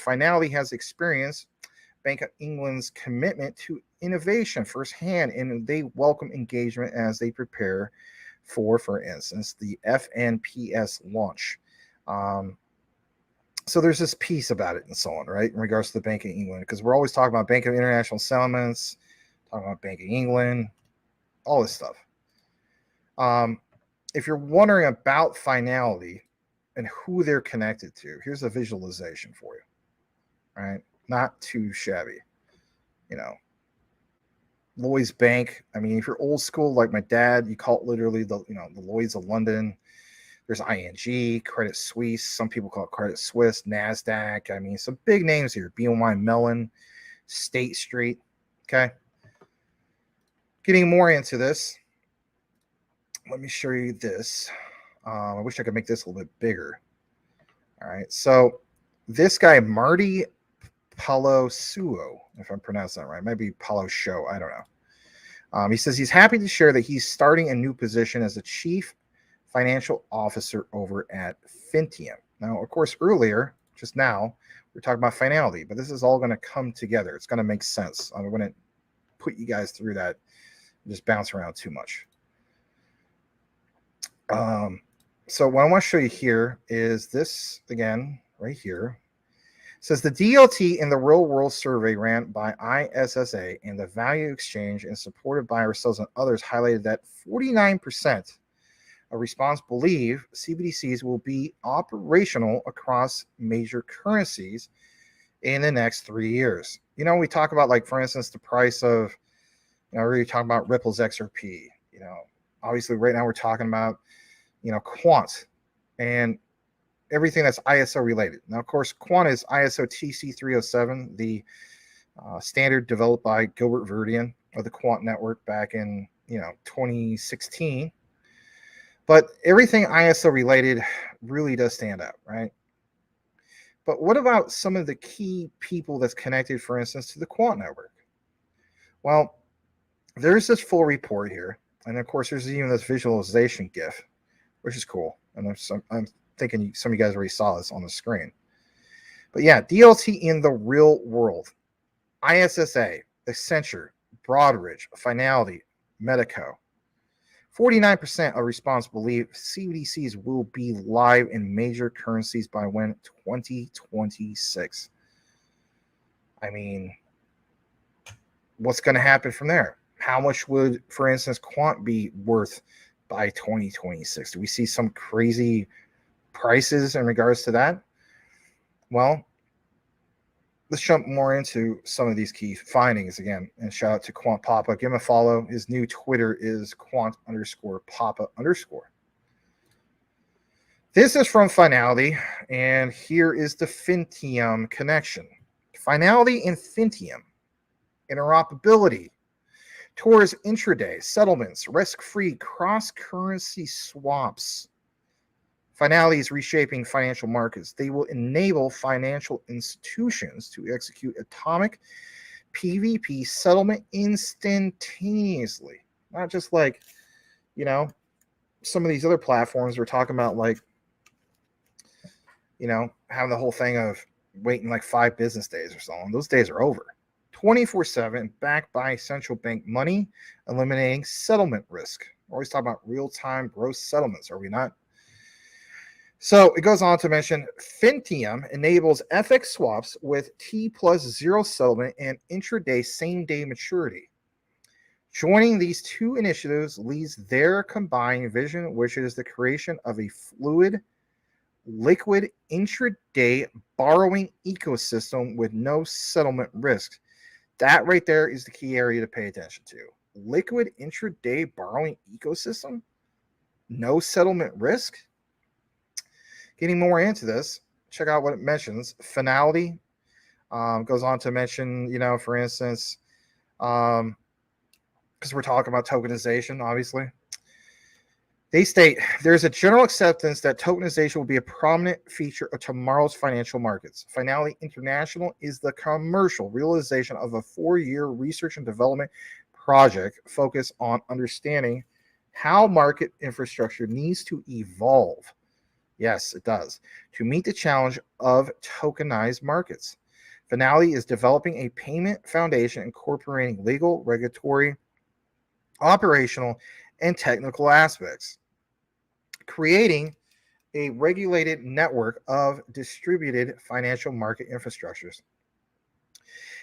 Finality has experienced Bank of England's commitment to innovation firsthand, and they welcome engagement as they prepare for instance, the FNPS launch. So there's this piece about it and so on, right, in regards to the Bank of England, because we're always talking about Bank of International Settlements, talking about Bank of England, all this stuff. If you're wondering about Finality and who they're connected to, here's a visualization for you, right? Not too shabby, Lloyd's Bank. I mean, if you're old school like my dad, you call it literally the Lloyd's of London. There's ING, Credit Suisse. Some people call it Credit Suisse, NASDAQ. I mean, some big names here. BNY Mellon, State Street. Okay. Getting more into this, let me show you this. I wish I could make this a little bit bigger. All right. So this guy, Marty Palosuo, if I'm pronouncing that right, maybe Palo Show, I don't know. He says he's happy to share that he's starting a new position as a chief financial officer over at Fintium. Now, of course, earlier, just now, we're talking about Finality, but this is all going to come together. It's going to make sense. I'm going to put you guys through that and just bounce around too much. So what I want to show you here is this again, right here. It says the DLT in the real world survey ran by ISSA and the value exchange and supported by ourselves and others highlighted that 49% of respondents believe CBDCs will be operational across major currencies in the next 3 years. We talk about, like, for instance, the price of, we're talking about Ripple's XRP. Obviously right now we're talking about, Quant and everything that's ISO related. Now, of course, Quant is ISO TC307, the standard developed by Gilbert Verdian of the Quant network back in 2016. But everything ISO related really does stand out, right? But what about some of the key people that's connected, for instance, to the Quant network? Well, there's this full report here, and of course, there's even this visualization GIF, which is cool. And I'm thinking some of you guys already saw this on the screen. But yeah, DLT in the real world. ISSA, Accenture, Broadridge, Finality, Medico. 49% of respondents believe CBDCs will be live in major currencies by when? 2026. I mean, what's going to happen from there? How much would, for instance, Quant be worth by 2026? Do we see some crazy prices in regards to that? Well, let's jump more into some of these key findings again. And shout out to Quant Papa. Give him a follow. His new Twitter is Quant_Papa_. This is from Finality, and here is the Fintium connection. Finality and Fintium. Interoperability towards intraday settlements, risk-free cross-currency swaps. Finality is reshaping financial markets. They will enable financial institutions to execute atomic PvP settlement instantaneously. Not just like, some of these other platforms we're talking about, like, having the whole thing of waiting like 5 business days or so on. Those days are over. 24/7, backed by central bank money, eliminating settlement risk. We're always talking about real-time gross settlements, are we not? So it goes on to mention Fintium enables FX swaps with T+0 settlement and intraday same-day maturity. Joining these two initiatives leads their combined vision, which is the creation of a fluid, liquid intraday borrowing ecosystem with no settlement risk. That right there is the key area to pay attention to. Liquid intraday borrowing ecosystem, no settlement risk. Getting more into this, check out what it mentions. Finality goes on to mention, for instance, because we're talking about tokenization, obviously. They state there's a general acceptance that tokenization will be a prominent feature of tomorrow's financial markets. Finality International is the commercial realization of a 4-year research and development project focused on understanding how market infrastructure needs to evolve Yes, it does. To meet the challenge of tokenized markets, Finality is developing a payment foundation incorporating legal, regulatory, operational, and technical aspects, creating a regulated network of distributed financial market infrastructures.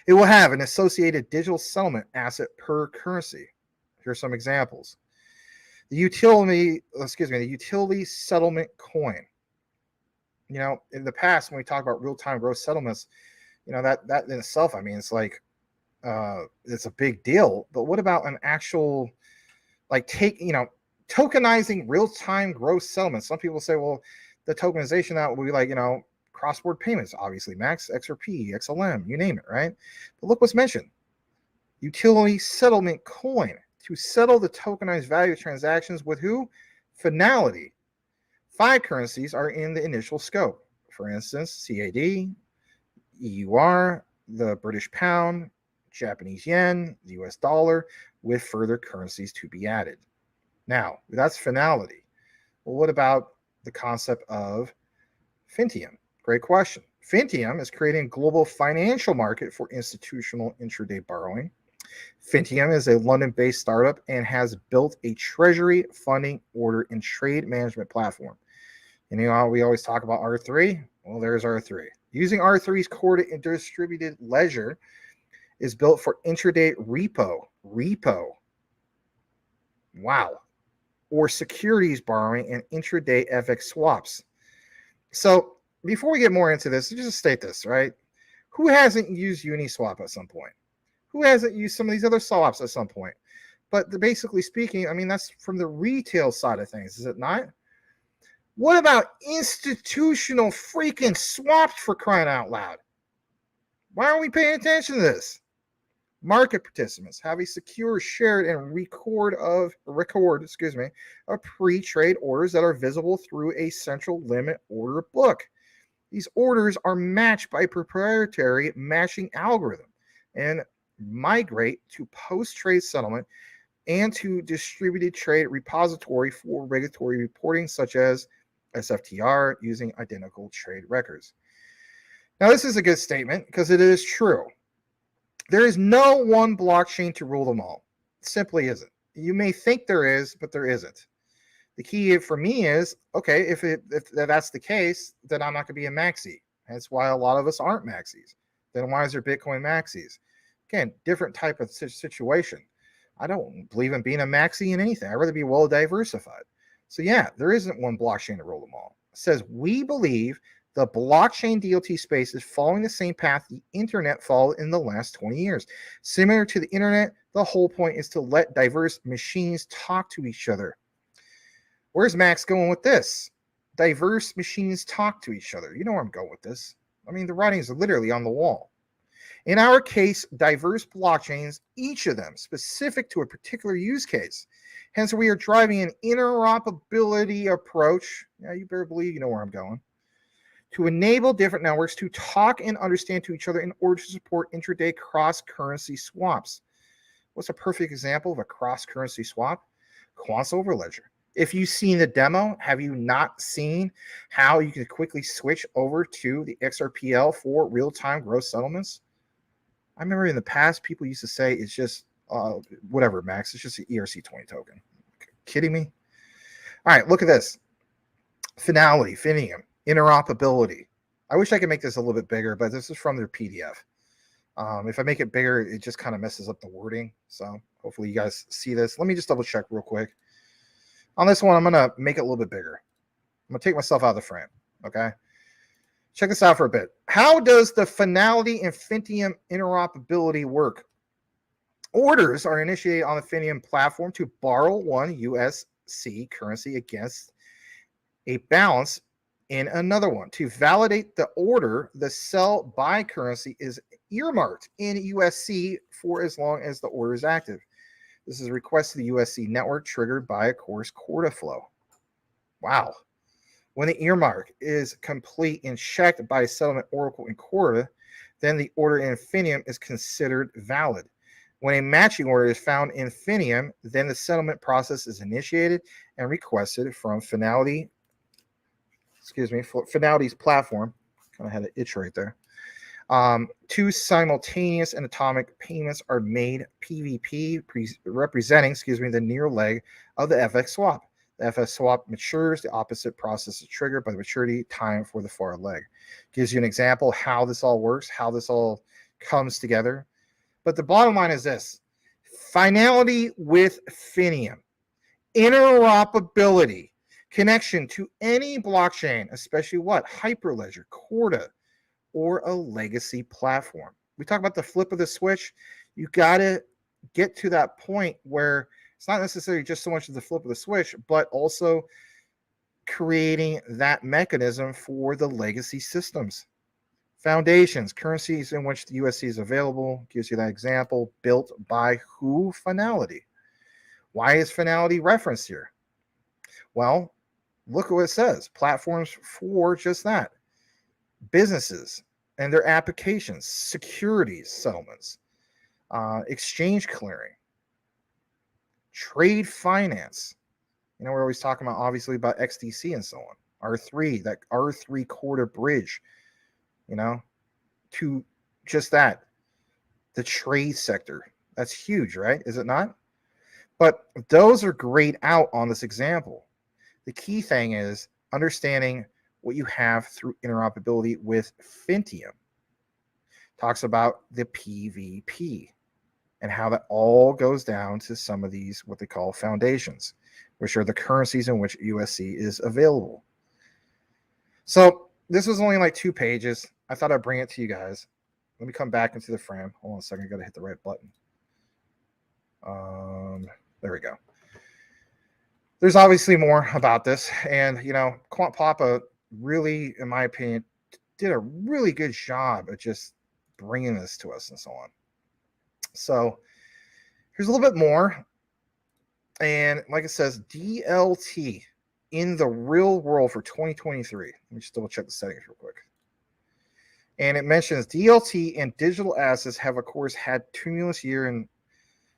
It will have an associated digital settlement asset per currency. Here are some examples. The utility settlement coin. In the past, when we talk about real-time gross settlements, that in itself, I mean, it's like it's a big deal. But what about an actual tokenizing real-time gross settlements? Some people say, well, the tokenization that will be like cross-border payments, obviously, Max, XRP, XLM, you name it, right? But look what's mentioned: utility settlement coin to settle the tokenized value transactions with who? Finality. 5 currencies are in the initial scope. For instance, CAD, EUR, the British pound, Japanese yen, the US dollar, with further currencies to be added. Now, that's Finality. Well, what about the concept of Fintium? Great question. Fintium is creating a global financial market for institutional intraday borrowing. Fintium is a London-based startup and has built a treasury, funding, order, and trade management platform. And we always talk about R3. Well, there's R3. Using R3's core to distributed ledger is built for intraday repo. Wow. Or securities borrowing and intraday FX swaps. So before we get more into this, just state this, right? Who hasn't used Uniswap at some point? Who hasn't used some of these other swaps at some point? But basically speaking, I mean, that's from the retail side of things, is it not? What about institutional freaking swaps, for crying out loud? Why aren't we paying attention to this? Market participants have a secure, shared, and record of pre-trade orders that are visible through a central limit order book. These orders are matched by proprietary matching algorithm and migrate to post-trade settlement and to distributed trade repository for regulatory reporting, such as SFTR, using identical trade records. Now, this is a good statement because it is true. There is no one blockchain to rule them all. It simply isn't. You may think there is, but there isn't. The key for me is, okay, if that's the case, then I'm not going to be a maxi. That's why a lot of us aren't maxis. Then why is there Bitcoin maxis? Again, different type of situation. I don't believe in being a maxi in anything. I'd rather be well diversified. So yeah, there isn't one blockchain to rule them all. It says, we believe the blockchain DLT space is following the same path the internet followed in the last 20 years. Similar to the internet, the whole point is to let diverse machines talk to each other. Where's Max going with this? Diverse machines talk to each other. You know where I'm going with this. I mean, the writings are literally on the wall. In our case, diverse blockchains, each of them specific to a particular use case. Hence, we are driving an interoperability approach. Yeah, you better believe you know where I'm going. To enable different networks to talk and understand to each other in order to support intraday cross-currency swaps. What's a perfect example of a cross-currency swap? Quant's Overledger. If you've seen the demo, have you not seen how you can quickly switch over to the XRPL for real-time gross settlements? I remember in the past, people used to say it's just whatever, Max. It's just an ERC20 token. Kidding me? All right, look at this. Finality, Fintium, interoperability. I wish I could make this a little bit bigger, but this is from their PDF. If I make it bigger, it just kind of messes up the wording. So hopefully you guys see this. Let me just double check real quick. On this one, I'm going to make it a little bit bigger. I'm going to take myself out of the frame, okay? Check this out for a bit. How does the Finality and Fintium interoperability work? Orders are initiated on the Fintium platform to borrow one USC currency against a balance in another one. To validate the order, the sell-buy currency is earmarked in USC for as long as the order is active. This is a request to the USC network triggered by, of course, Corda flow. Wow. When the earmark is complete and checked by settlement oracle in Corda, then the order in Fintium is considered valid. When a matching order is found in Fintium, then the settlement process is initiated and requested from Finality Finality's platform. Kind of had an itch right there. Two simultaneous and atomic payments are made PVP, representing, the near leg of the FX swap. The FX swap matures. The opposite process is triggered by the maturity time for the far leg. Gives you an example how this all works, how this all comes together. But the bottom line is this: finality with Fintium, interoperability, connection to any blockchain, especially what? Hyperledger, Corda, or a legacy platform. We talk about the flip of the switch. You got to get to that point where it's not necessarily just so much of the flip of the switch, but also creating that mechanism for the legacy systems. Foundations, currencies in which the USD is available, gives you that example, built by who? Fnality. Why is Fnality referenced here? Well, look at what it says. Platforms for just that. Businesses and their applications, securities settlements, exchange clearing, trade finance. We're always talking about, obviously, about XDC and so on. R3, that R3 Corda bridge, to just that. The trade sector. That's huge, right? Is it not? But those are grayed out on this example. The key thing is understanding what you have through interoperability with Fintium. Talks about the PVP and how that all goes down to some of these, what they call foundations, which are the currencies in which USC is available. So this was only like 2 pages. I thought I'd bring it to you guys. Let me come back into the frame. Hold on a second. I got to hit the right button. There we go. There's obviously more about this. And, Quant Papa really, in my opinion, did a really good job at just bringing this to us and so on. So here's a little bit more. And like it says, DLT in the real world for 2023. Let me just double check the settings real quick. And it mentions DLT and digital assets have, of course, had tumultuous year in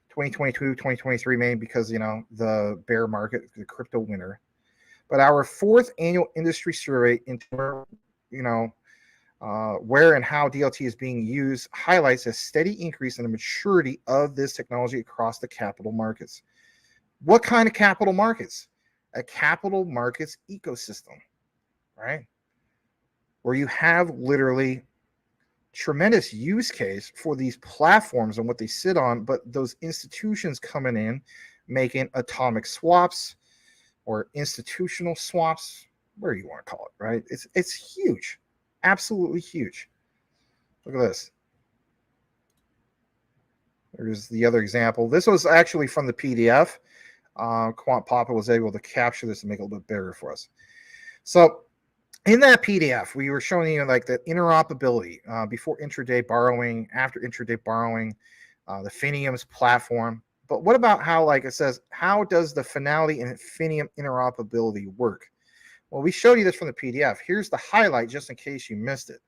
2022, 2023, mainly because, the bear market, the crypto winter. But our 4th annual industry survey into, where and how DLT is being used highlights a steady increase in the maturity of this technology across the capital markets. What kind of capital markets? A capital markets ecosystem, right? Where you have literally tremendous use case for these platforms and what they sit on, but those institutions coming in, making atomic swaps or institutional swaps, whatever you want to call it, right? It's huge, absolutely huge. Look at this. There's the other example. This was actually from the PDF. Quant Papa was able to capture this and make it a little bit better for us. So in that PDF, we were showing you like the interoperability before intraday borrowing, after intraday borrowing, the Fintium's platform. But what about how, like it says, how does the Finality and Fintium interoperability work? Well, we showed you this from the PDF. Here's the highlight just in case you missed it. It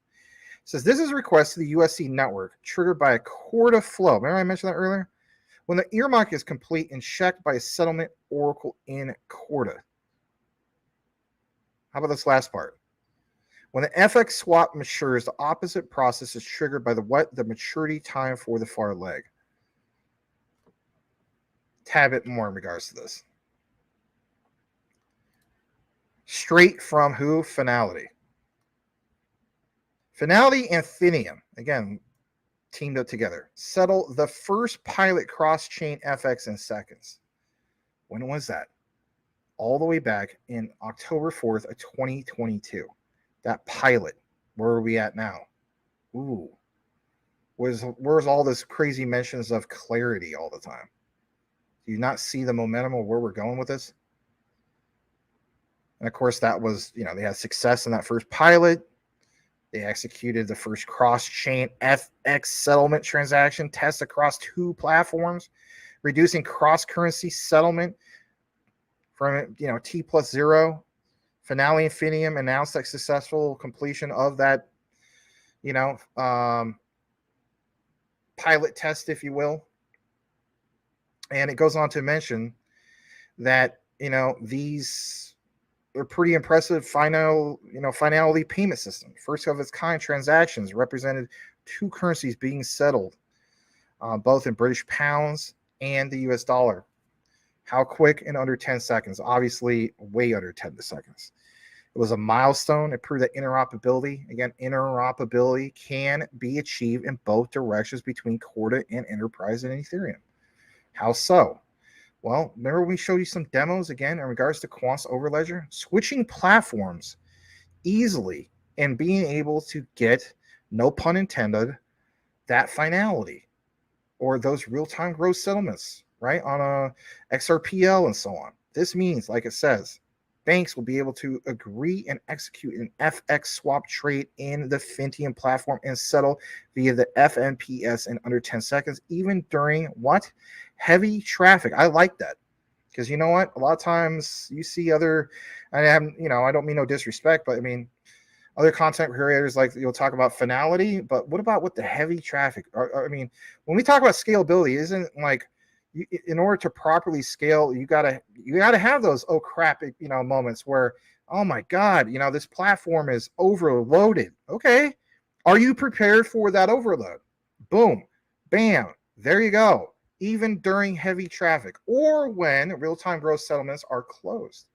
says this is a request to the USC network triggered by a Corda flow. Remember I mentioned that earlier? When the earmark is complete and checked by a settlement oracle in Corda. How about this last part? When the FX swap matures, the opposite process is triggered by the maturity time for the far leg. Tad bit more in regards to this. Straight from who? Finality. Finality and Fintium, again, teamed up together, settle the first pilot cross-chain FX in seconds. When was that? All the way back in October 4th of 2022. That pilot, where are we at now? Ooh. Where's all this crazy mentions of clarity all the time? Do you not see the momentum of where we're going with this? And of course, that was, they had success in that first pilot. They executed the first cross-chain FX settlement transaction test across 2 platforms, reducing cross-currency settlement from, T+0. Finale and Fintium announced that successful completion of that, pilot test, if you will. And it goes on to mention that, these a pretty impressive finality payment system. First of its kind transactions represented two currencies being settled, both in British pounds and the US dollar. How quick? In under 10 seconds. Obviously, way under 10 seconds. It was a milestone. It proved that interoperability can be achieved in both directions between Corda and Enterprise and Ethereum. How so? Well, remember we showed you some demos again in regards to Quant's Overledger? Switching platforms easily and being able to get, no pun intended, that finality or those real-time gross settlements, right, on a XRPL and so on. This means, like it says, banks will be able to agree and execute an FX swap trade in the Fintium platform and settle via the FNPS in under 10 seconds, even during what? Heavy traffic. I like that, because you know what? A lot of times you see other, I don't mean no disrespect, but I mean, other content creators, like, you'll talk about finality, but what about with the heavy traffic? I mean, when we talk about scalability, isn't like, in order to properly scale, you gotta have those oh crap, moments where, oh my god, this platform is overloaded. Okay, are you prepared for that overload? Boom, bam, there you go. Even during heavy traffic or when real-time gross settlements are closed.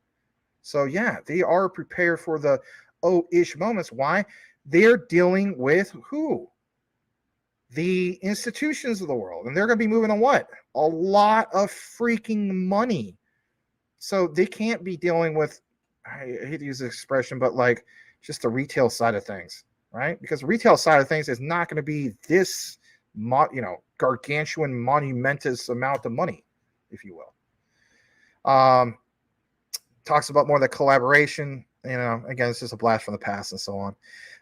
So yeah, they are prepared for the oh-ish moments. Why? They're dealing with who? The institutions of the world, and they're going to be moving on what? A lot of freaking money. So they can't be dealing with, I hate to use this expression, but like just the retail side of things, right? Because the retail side of things is not going to be this, gargantuan, monumentous amount of money, if you will. Talks about more of the collaboration. Again, it's just a blast from the past and so on.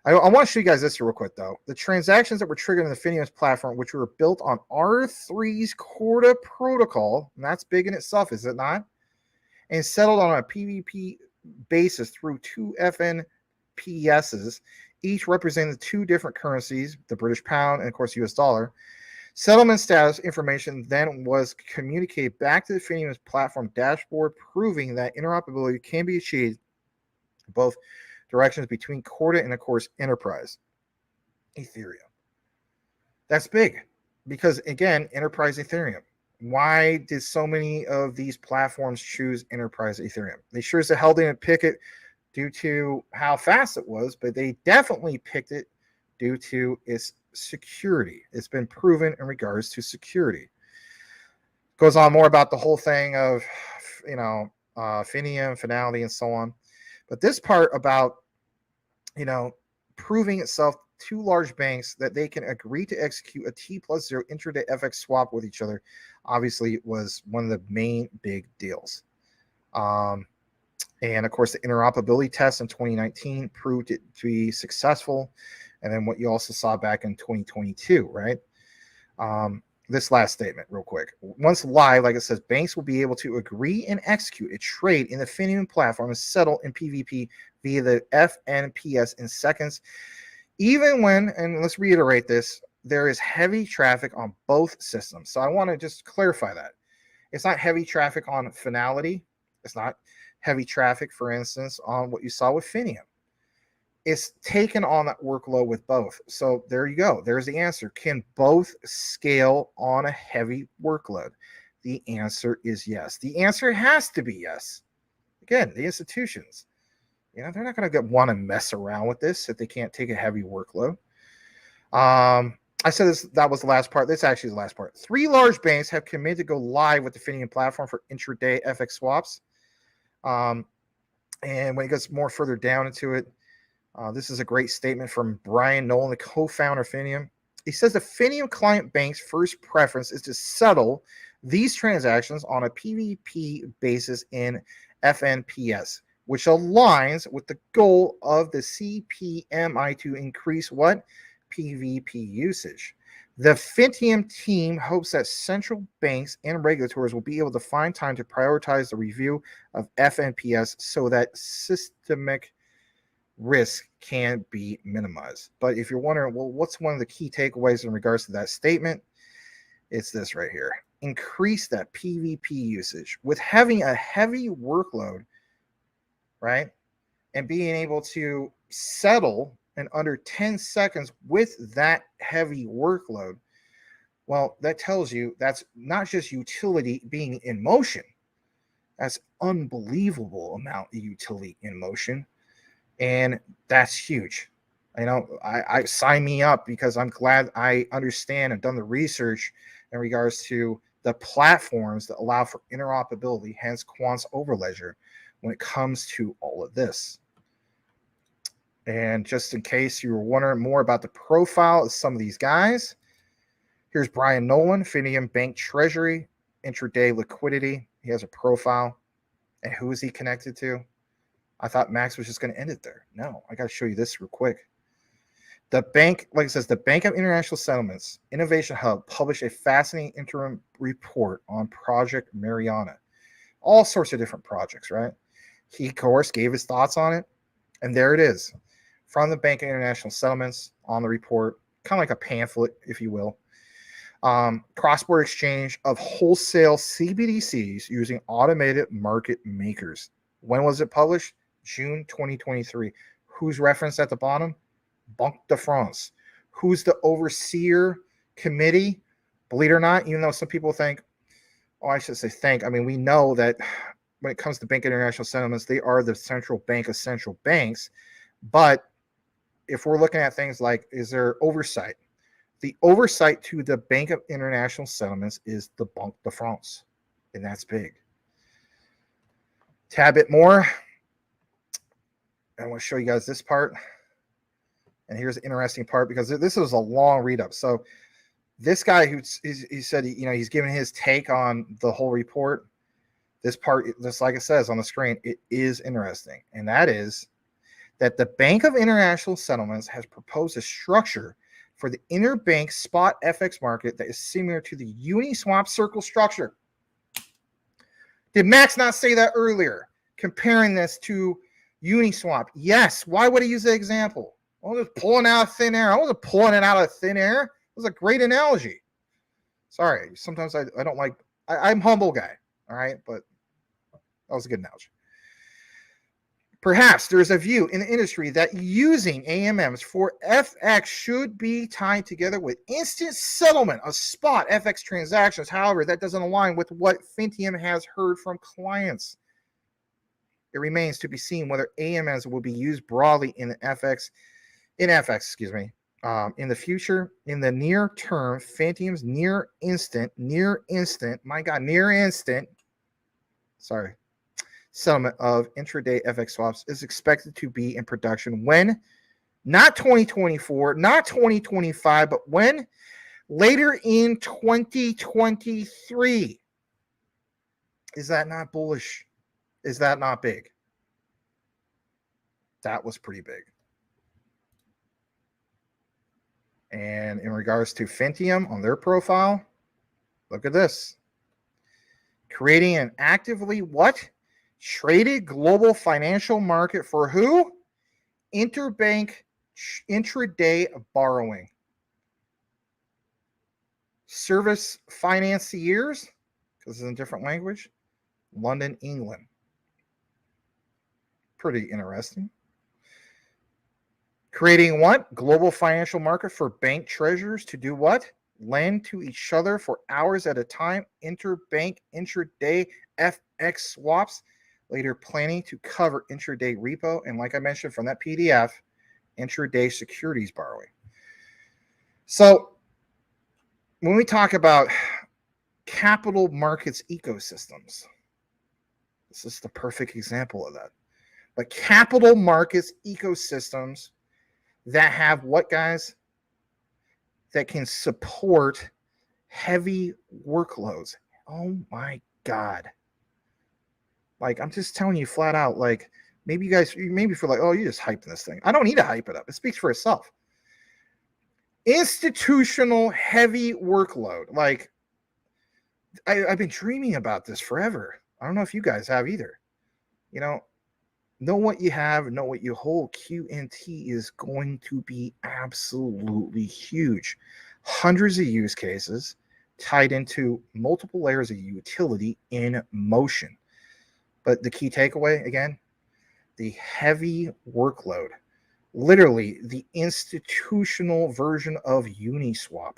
I want to show you guys this real quick, though. The transactions that were triggered in the Fintium's platform, which were built on R3's Corda protocol, and that's big in itself, is it not? And settled on a PvP basis through two FNPSs, each representing two different currencies, the British pound and, of course, US dollar. Settlement status information then was communicated back to the Fintium's platform dashboard, proving that interoperability can be achieved in both directions between Corda and, of course, Enterprise Ethereum. That's big because, again, Enterprise Ethereum. Why did so many of these platforms choose Enterprise Ethereum? They sure as the hell didn't pick it due to how fast it was, but they definitely picked it due to its security. It's been proven in regards to security. Goes on more about the whole thing of, Fintium, finality, and so on. But this part about, proving itself to large banks that they can agree to execute a T+0 intraday FX swap with each other, obviously was one of the main big deals. And of course, the interoperability test in 2019 proved it to be successful. And then what you also saw back in 2022, right? This last statement real quick. Once live, like it says, banks will be able to agree and execute a trade in the Fintium platform and settle in PvP via the FNPS in seconds. Even when, and let's reiterate this, there is heavy traffic on both systems. So I want to just clarify that. It's not heavy traffic on Finality. It's not heavy traffic, for instance, on what you saw with Fintium. It's taken on that workload with both. So there you go. There's the answer. Can both scale on a heavy workload? The answer is yes. The answer has to be yes. Again, the institutions, they're not going to want to mess around with this if they can't take a heavy workload. I said that was the last part. This actually is the last part. 3 large banks have committed to go live with the Fintium platform for intraday FX swaps. And when it gets more further down into it, this is a great statement from Brian Nolan, the co-founder of Fintium. He says the Fintium client bank's first preference is to settle these transactions on a PvP basis in FNPS, which aligns with the goal of the CPMI to increase what? PvP usage. The Fintium team hopes that central banks and regulators will be able to find time to prioritize the review of FNPS so that systemic risk can be minimized. But if you're wondering, well, what's one of the key takeaways in regards to that statement? It's this right here. Increase that PvP usage. With having a heavy workload, right? And being able to settle in under 10 seconds with that heavy workload, well, that tells you that's not just utility being in motion. That's unbelievable amount of utility in motion. And that's huge. I sign me up, because I'm glad I understand and done the research in regards to the platforms that allow for interoperability, hence Quant's overledger, when it comes to all of this. And just in case you were wondering more about the profile of some of these guys, here's Brian Nolan, Fintium Bank Treasury, intraday liquidity. He has a profile. And who is he connected to? I thought Max was just going to end it there. No, I got to show you this real quick. The bank, like it says, the Bank of International Settlements Innovation Hub published a fascinating interim report on Project Mariana. All sorts of different projects, right? He, of course, gave his thoughts on it. And there it is, from the Bank of International Settlements on the report, kind of like a pamphlet, if you will. Cross-border exchange of wholesale CBDCs using automated market makers. When was it published? June 2023. Who's referenced at the bottom? Banque de France. Who's the overseer committee? Believe it or not, even though some people think, oh, I should say think. I mean, we know that when it comes to Bank of International Settlements, they are the central bank of central banks. But if we're looking at things like, is there oversight? The oversight to the Bank of International Settlements is the Banque de France, and that's big. Tad bit more. I want to show you guys this part. And here's the interesting part, because this is a long read up. So this guy he said, he's giving his take on the whole report. This part, just like it says on the screen, it is interesting. And that is that the Bank of International Settlements has proposed a structure for the interbank spot FX market that is similar to the Uniswap circle structure. Did Max not say that earlier? Comparing this to Uniswap. Yes. Why would he use the example? I was just pulling out of thin air. I wasn't pulling it out of thin air. It was a great analogy. Sorry. Sometimes I don't like, I'm a humble guy. All right. But that was a good analogy. Perhaps there's a view in the industry that using AMMs for FX should be tied together with instant settlement of spot FX transactions. However, that doesn't align with what Fintium has heard from clients. It remains to be seen whether AMMs will be used broadly in FX, in the future. In the near term, Fintium's near instant settlement of intraday FX swaps is expected to be in production when? Not 2024, not 2025, but when? Later in 2023. Is that not bullish? Is that not big? That was pretty big. And in regards to Fintium on their profile, look at this. Creating an actively what? Traded global financial market for who? Interbank intraday borrowing. Service financiers, because it's in a different language, London, England. Pretty interesting. Creating what? Global financial market for bank treasurers to do what? Lend to each other for hours at a time. Interbank intraday FX swaps. Later planning to cover intraday repo. And like I mentioned from that PDF, intraday securities borrowing. So when we talk about capital markets ecosystems, this is the perfect example of that. But capital markets ecosystems that have what, guys? That can support heavy workloads. Oh my God. Like, I'm just telling you flat out, like, maybe you guys, maybe feel like, oh, you're just hyping this thing. I don't need to hype it up. It speaks for itself. Institutional heavy workload. Like, I've been dreaming about this forever. I don't know if you guys have either. Know what you have, know what you hold. QNT is going to be absolutely huge. Hundreds of use cases tied into multiple layers of utility in motion. But the key takeaway, again, the heavy workload, literally the institutional version of Uniswap.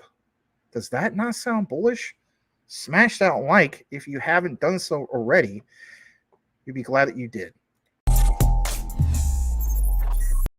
Does that not sound bullish? Smash that like if you haven't done so already. You'd be glad that you did.